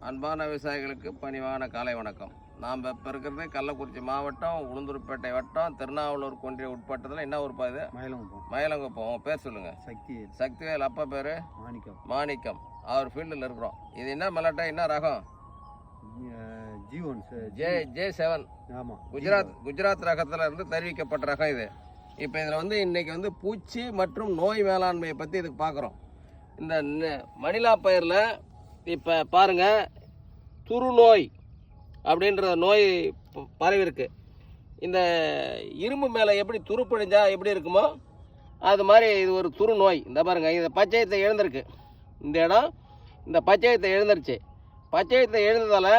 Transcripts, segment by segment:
அன்பான விவசாயிகளுக்கு பணிவான காலை வணக்கம். நாம் இப்போ இருக்கிறது கள்ளக்குறிச்சி மாவட்டம், உளுந்தூர்பேட்டை வட்டம், திருநாவலூர் ஒன்றிய உட்பட்டத்தில் என்ன ஊர் பாது? மயிலங்குப்பம். பேர் சொல்லுங்கள். சக்திவேல். அப்பா பேர் மாணிக்கம். அவர் ஃபீல்டில் இருக்கிறோம். இது என்ன மல்லாட்டை, என்ன ரகம்? J7. ஆமாம், குஜராத் ரகத்தில் இருந்து தெரிவிக்கப்பட்ட ரகம் இது. இப்போ இதில் இன்றைக்கி பூச்சி மற்றும் நோய் மேலாண்மையை பற்றி இதுக்கு பார்க்குறோம். இந்த மணிலா பயிரில் இப்போ பாருங்கள், துரு நோய் அப்படின்ற நோய் பரவி இருக்கு. இந்த இரும்பு மேலே எப்படி துருப்பிடிஞ்சா எப்படி இருக்குமோ அது மாதிரி இது ஒரு துரு நோய். இந்த பாருங்கள், இந்த பச்சையத்தை எழுந்திருக்கு. இந்த இடம் இந்த பச்சையத்தை எழுந்துருச்சு. பச்சையத்தை எழுந்ததால்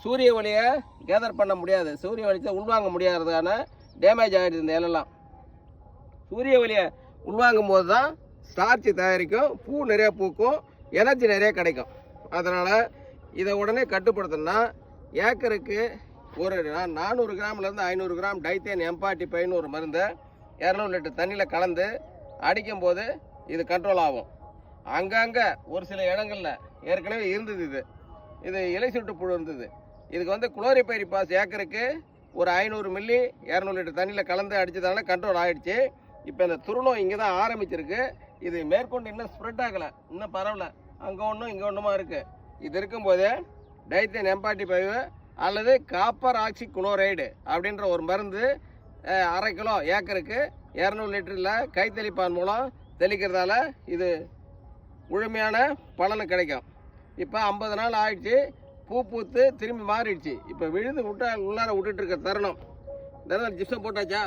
சூரிய ஒளியை கேதர் பண்ண முடியாது, சூரிய ஒளியை உள்வாங்க முடியாததுக்கான டேமேஜ் ஆகிடுது. இந்த இலெல்லாம் சூரிய ஒளியை உள்வாங்கும் போது தான் ஸ்டார்ச் தயாரிக்கும், பூ நிறையா பூக்கும், எனர்ஜி நிறைய கிடைக்கும். அதனால் இதை உடனே கட்டுப்படுத்தணும்னா ஏக்கருக்கு ஒரு 400 கிராம்லேருந்து 500 கிராம் டைத்தேன் M45 ஒரு மருந்தை 200 லிட்டர் தண்ணியில் கலந்து அடிக்கும்போது இது கண்ட்ரோல் ஆகும். அங்கங்கே ஒரு சில இடங்களில் ஏற்கனவே இருந்தது இது இலை சுட்டு புழு இருந்தது. இதுக்கு குளோரிபைரிபாஸ் ஏக்கருக்கு ஒரு 500 மில்லி 200 லிட்டர் தண்ணியில் கலந்து அடித்ததால கண்ட்ரோல் ஆகிடுச்சு. இப்போ இந்த துருநோய் இங்கே தான் ஆரம்பிச்சிருக்கு. இது மேற்கொண்டு இன்னும் ஸ்ப்ரெட் ஆகலை, இன்னும் பரவலை. அங்கே ஒன்றும் இங்கே ஒன்றுமா இருக்குது. இது இருக்கும்போது டைத்தேன் M45 அல்லது காப்பர் ஆக்சி குளோரைடு அப்படின்ற ஒரு மருந்து 1/2 கிலோ ஏக்கருக்கு 200 லிட்டரில் கைத்தெளிப்பான் மூலம் தெளிக்கிறதால இது முழுமையான பலன் கிடைக்கும். இப்போ 50 நாள் ஆயிடுச்சு, பூ பூத்து திரும்பி மாறிடுச்சு. இப்போ விழுந்து உள்ளார விட்டுட்டு இருக்க தருணம். ஜிப்சம் போட்டாச்சா?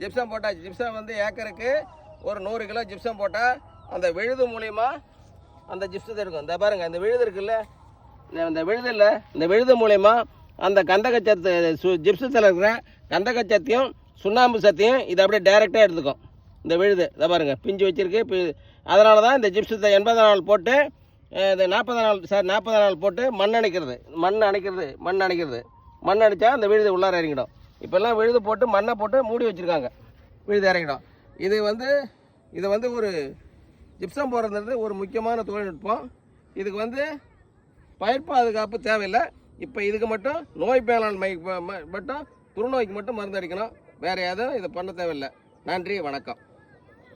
ஜிப்சம் போட்டாச்சு. ஜிப்சம் ஏக்கருக்கு ஒரு 100 கிலோ ஜிப்சம் போட்டால் அந்த விழுது மூலிமா அந்த ஜிப்சத்தை இருக்கும். இந்த பாருங்கள், இந்த விழுது இருக்குல்ல, இந்த விழுது மூலிமா அந்த கந்தகச்சத்து ஜிப்சத்தில் இருக்கிற கந்தகச்சத்தையும் சுண்ணாம்பு சத்தையும் இதை அப்படியே டைரெக்டாக எடுத்துக்கும். இந்த விழுது இதை பாருங்கள், பிஞ்சு வச்சுருக்கு. அதனால தான் இந்த ஜிப்சத்தை 80 நாள் போட்டு இந்த 40 நாள் போட்டு மண் அணைக்கிறது. மண் அடித்தா அந்த விழுது உள்ளார இறங்கிடும். இப்போல்லாம் விழுது போட்டு மண்ணை போட்டு மூடி வச்சுருக்காங்க, விழுது இறங்கிடும். இது ஒரு ஜிப்சம் போடுறது ஒரு முக்கியமான தொழில்நுட்பம். இதுக்கு பயிர் பாதுகாப்பு தேவையில்லை. இப்போ இதுக்கு மட்டும் நோய் மேலாண்மை மட்டும் துருநோய்க்கு மட்டும் மருந்து அடிக்கணும், வேறு எதுவும் இதை பண்ண தேவையில்லை. நன்றி, வணக்கம்.